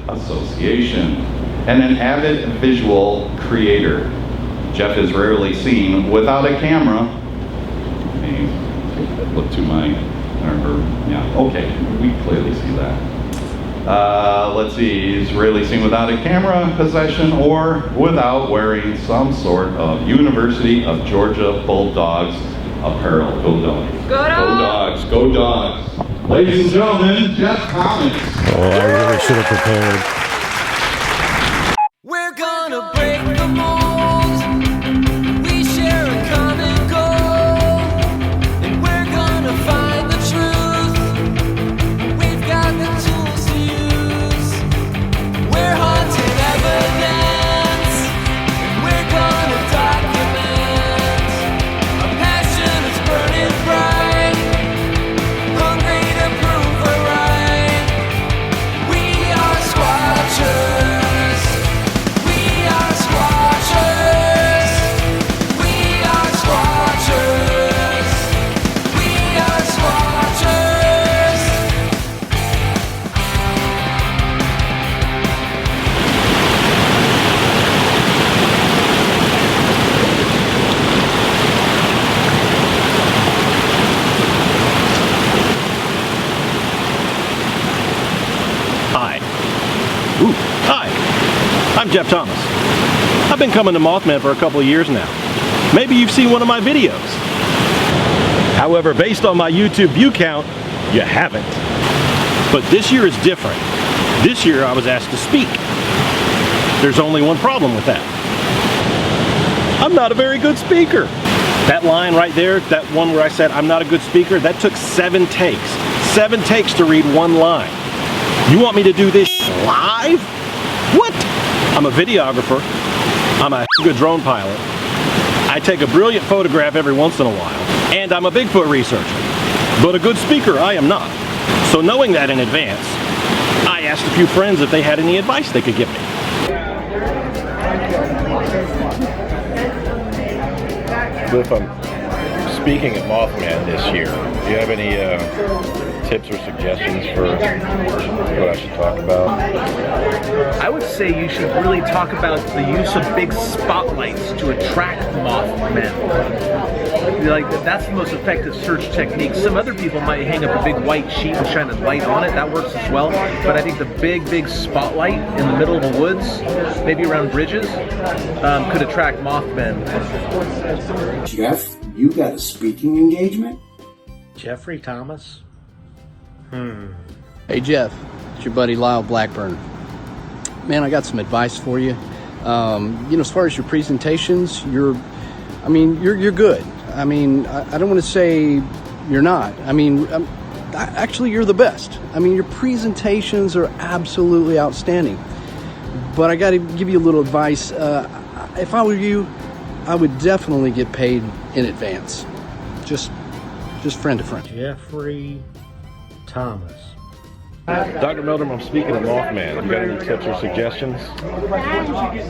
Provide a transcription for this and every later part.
Association, and an avid visual creator. Jeff is rarely seen without a camera. Let me look to my, yeah, okay, we clearly see that. Let's see, he's rarely seen without a camera possession or without wearing some sort of University of Georgia Bulldogs apparel. Go Dogs. Go Dogs. Go Dogs. Go Dogs. Ladies and gentlemen, Jeff Thomas. Oh, I really should have prepared. We're gonna break the mold. We share a common goal, and we're gonna find the truth. We've got the tools to use. We're haunting evidence, and we're gonna document. Our passion is burning bright, hungry to prove we're right. We are Squatchers. We are Squatchers. We are Squatchers. We are Squatchers. Hi. Ooh, hi. I'm Jeff Thomas. I've been coming to Mothman for a couple of years now. Maybe you've seen one of my videos. However, based on my YouTube view count, you haven't. But this year is different. This year I was asked to speak. There's only one problem with that. I'm not a very good speaker. That line right there, that one where I said I'm not a good speaker, that took 7 takes. 7 takes to read one line. You want me to do this live? What? I'm a videographer. I'm a good drone pilot. I take a brilliant photograph every once in a while. And I'm a Bigfoot researcher. But a good speaker, I am not. So knowing that in advance, I asked a few friends if they had any advice they could give me. If I'm speaking at Mothman this year, do you have any tips or suggestions for what I should talk about? I would say you should really talk about the use of big spotlights to attract Mothmen. Like, that's the most effective search technique. Some other people might hang up a big white sheet and shine a light on it. That works as well. But I think the big spotlight in the middle of the woods, maybe around bridges, could attract Mothmen. Jeff, you got a speaking engagement? Jeffrey Thomas? Hey Jeff, it's your buddy Lyle Blackburn. Man, I got some advice for you. As far as your presentations, you're good. I mean, I don't want to say you're not. I mean, actually, you're the best. I mean, your presentations are absolutely outstanding. But I got to give you a little advice. If I were you, I would definitely get paid in advance. Just friend to friend. Jeffrey Thomas. Dr. Meldrum, I'm speaking of Mothman. You got any tips or suggestions?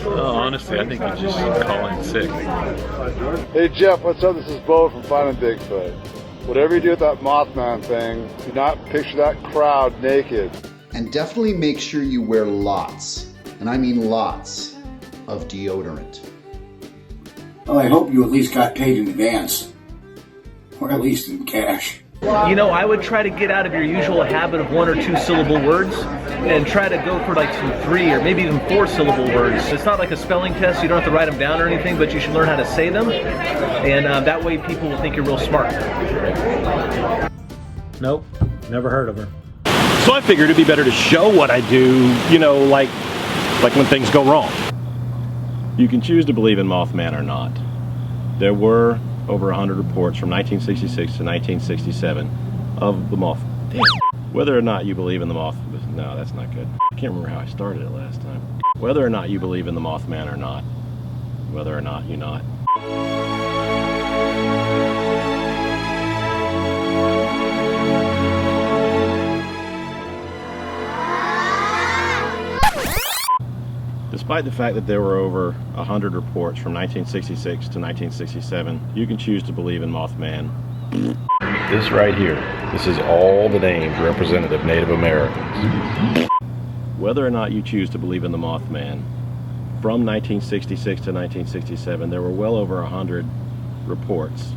Honestly, I think you just call in sick. Hey Jeff, what's up? This is Bo from Finding Bigfoot. Whatever you do with that Mothman thing, do not picture that crowd naked. And definitely make sure you wear lots, and I mean lots, of deodorant. Well, I hope you at least got paid in advance. Or at least in cash. You know, I would try to get out of your usual habit of 1 or 2 syllable words and try to go for like some 3 or maybe even 4 syllable words. It's not like a spelling test. You don't have to write them down or anything, but you should learn how to say them. And that way people will think you're real smart. Nope, never heard of her. So I figured it'd be better to show what I do, like when things go wrong. You can choose to believe in Mothman or not. There were over 100 reports from 1966 to 1967 of the moth. Damn. Whether or not you believe in the moth, no, that's not good. I can't remember how I started it last time. Whether or not you believe in the Mothman or not, whether or not you're not. Despite the fact that there were over 100 reports from 1966 to 1967, you can choose to believe in Mothman. This right here, this is all the named representative Native Americans. whether or not you choose to believe in the Mothman, from 1966 to 1967, there were well over 100 reports.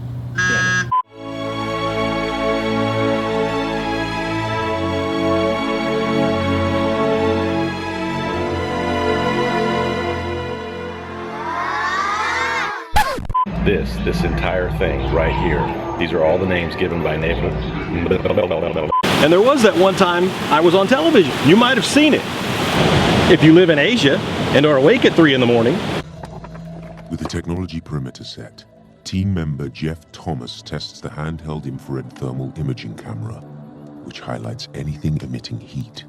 This entire thing right here. These are all the names given by naval. And there was that one time I was on television. You might have seen it. If you live in Asia and are awake at 3 in the morning. With the technology perimeter set, team member Jeff Thomas tests the handheld infrared thermal imaging camera, which highlights anything emitting heat.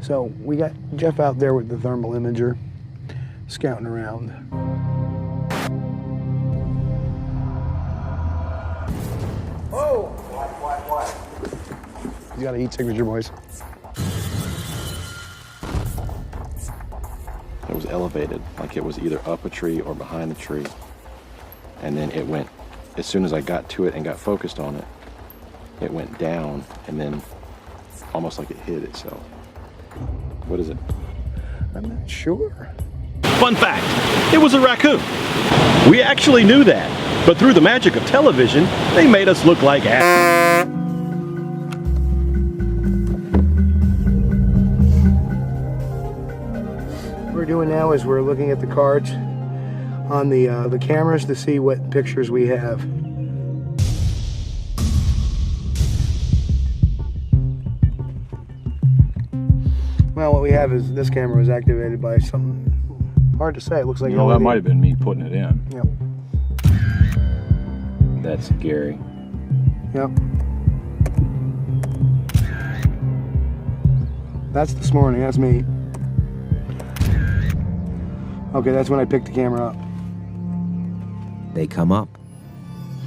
So we got Jeff out there with the thermal imager, scouting around. Oh! What? You got a heat signature, boys. It was elevated, like it was either up a tree or behind a tree. And then it went, as soon as I got to it and got focused on it, it went down and then almost like it hid itself. What is it? I'm not sure. Fun fact, it was a raccoon. We actually knew that, but through the magic of television, they made us look like ass. What we're doing now is we're looking at the cards on the cameras to see what pictures we have. Well, what we have is this camera was activated by something hard to say. It looks like that might have been me putting it in. Yep. That's Gary. Yep. That's this morning. That's me. Okay, that's when I picked the camera up. They come up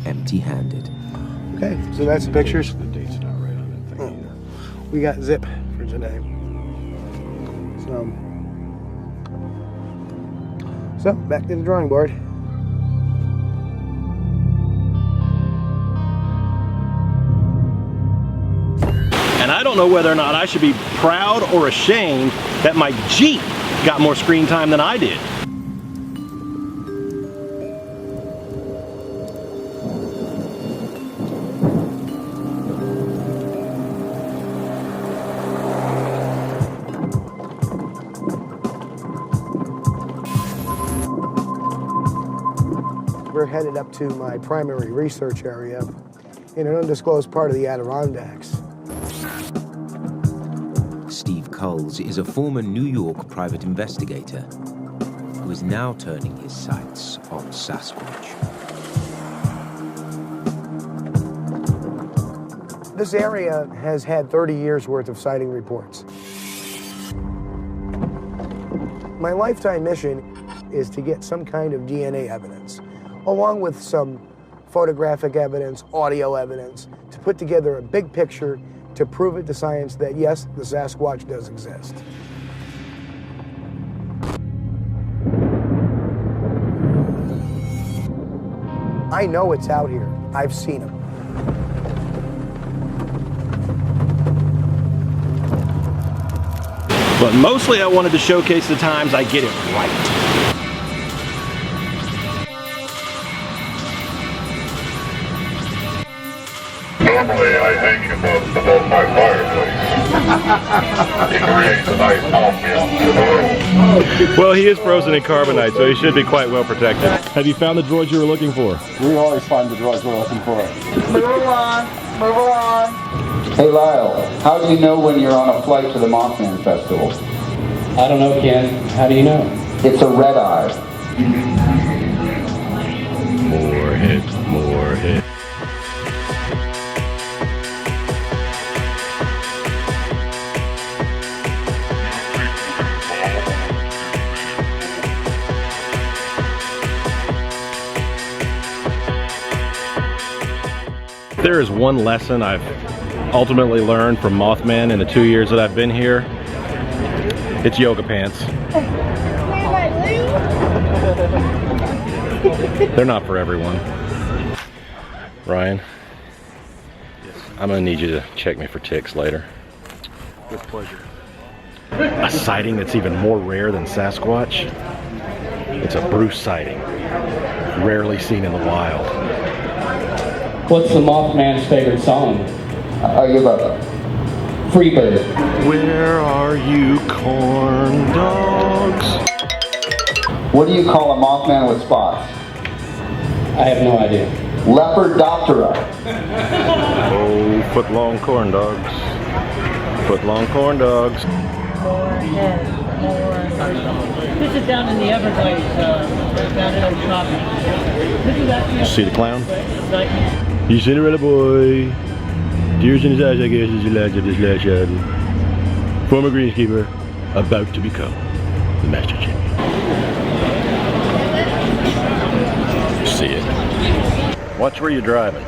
empty-handed. Okay, so that's the pictures. The date's not right on that thing either. We got zip for today. So back to the drawing board. And I don't know whether or not I should be proud or ashamed that my Jeep got more screen time than I did. We're headed up to my primary research area in an undisclosed part of the Adirondacks. Steve Coles is a former New York private investigator who is now turning his sights on Sasquatch. This area has had 30 years worth of sighting reports. My lifetime mission is to get some kind of DNA evidence, along with some photographic evidence, audio evidence, to put together a big picture to prove it to science that yes, the Sasquatch does exist. I know it's out here. I've seen him. But mostly I wanted to showcase the times I get it right. Normally I hang him above my fireplace. He creates a nice ambiance. Well, he is frozen in carbonite, so he should be quite well protected. Have you found the droids you were looking for? We always find the droids we're looking for. Move along, move along. Hey Lyle, how do you know when you're on a flight to the Mothman Festival? I don't know, Ken. How do you know? It's a red eye. More hits, more hits. There is one lesson I've ultimately learned from Mothman in the 2 years that I've been here. It's yoga pants. They're not for everyone. Ryan, I'm gonna need you to check me for ticks later. With pleasure. A sighting that's even more rare than Sasquatch. It's a Bruce sighting, rarely seen in the wild. What's the Mothman's favorite song? I give up. Freebird. Where are you, corn dogs? What do you call a Mothman with spots? I have no idea. Lepidoptera. Oh, foot-long corn dogs. Foot-long corn dogs. This is down in the Everglades, down in Oshkosh. This is actually... You see the clown? You Cinderella boy. Tears in his eyes, I guess, as he lads of this last shadow. Former greenskeeper, about to become the master champion. See it. Watch where you're driving.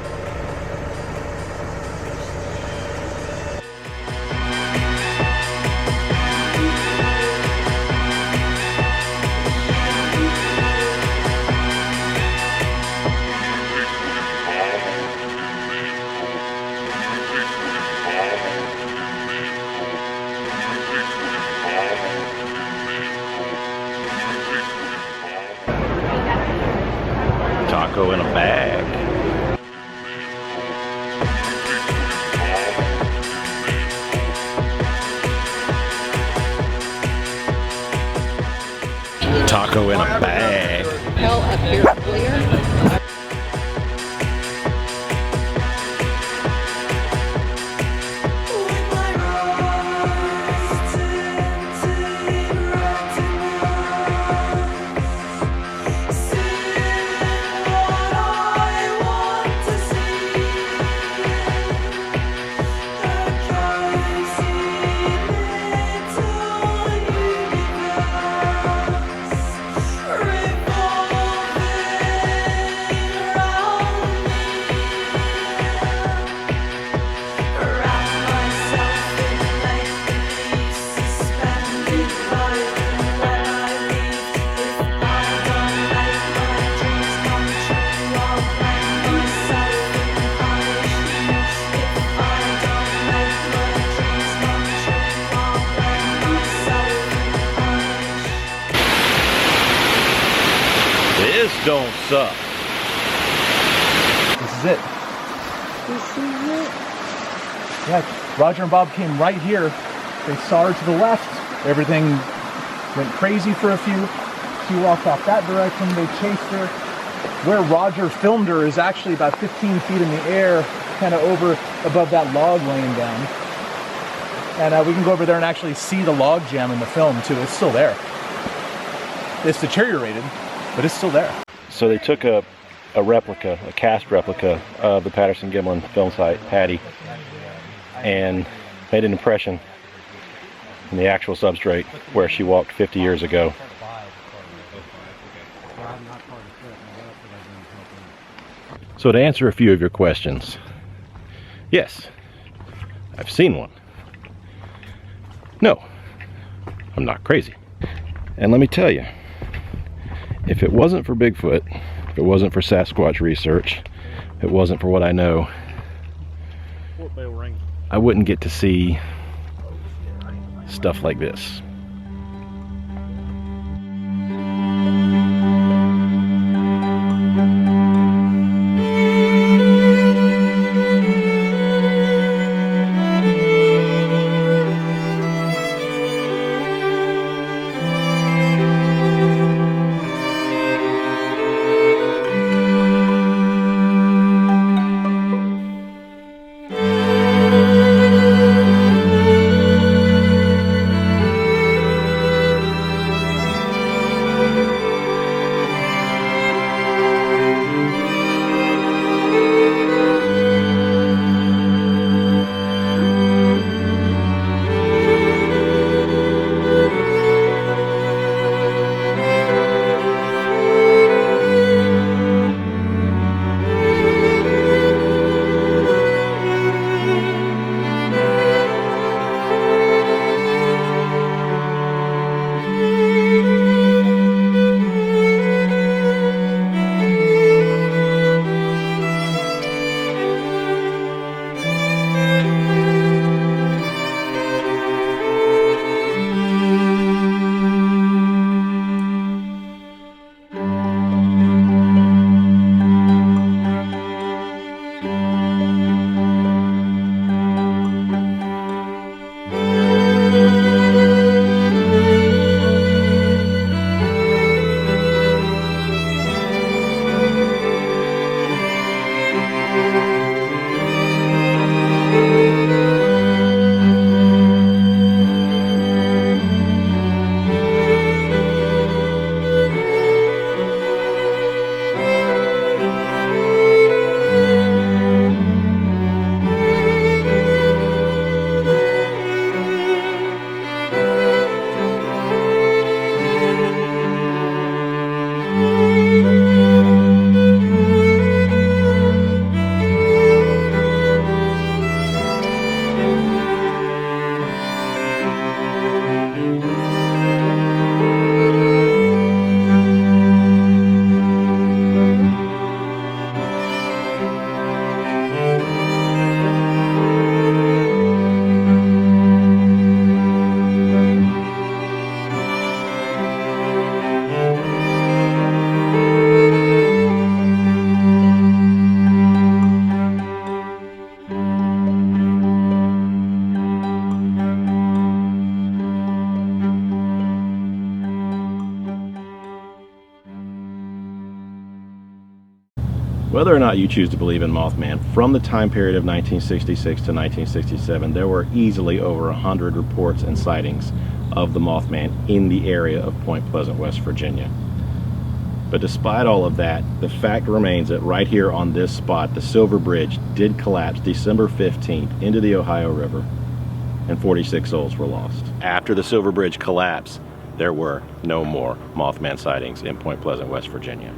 Taco in a bag. Taco in a bag. Hell up here clear. This don't suck. This is it. Yeah, Roger and Bob came right here. They saw her to the left. Everything went crazy for a few. She walked off that direction. They chased her. Where Roger filmed her is actually about 15 feet in the air, kind of over above that log laying down. And we can go over there and actually see the log jam in the film too. It's still there. It's deteriorated, but it's still there. So they took a replica, a cast replica of the Patterson-Gimlin film site, Patty, and made an impression in the actual substrate where she walked 50 years ago. So to answer a few of your questions, yes, I've seen one. No, I'm not crazy. And let me tell you, if it wasn't for Bigfoot, if it wasn't for Sasquatch research, if it wasn't for what I know, I wouldn't get to see stuff like this. Whether or not you choose to believe in Mothman, from the time period of 1966 to 1967, there were easily over 100 reports and sightings of the Mothman in the area of Point Pleasant, West Virginia. But despite all of that, the fact remains that right here on this spot, the Silver Bridge did collapse December 15th into the Ohio River, and 46 souls were lost. After the Silver Bridge collapsed, there were no more Mothman sightings in Point Pleasant, West Virginia.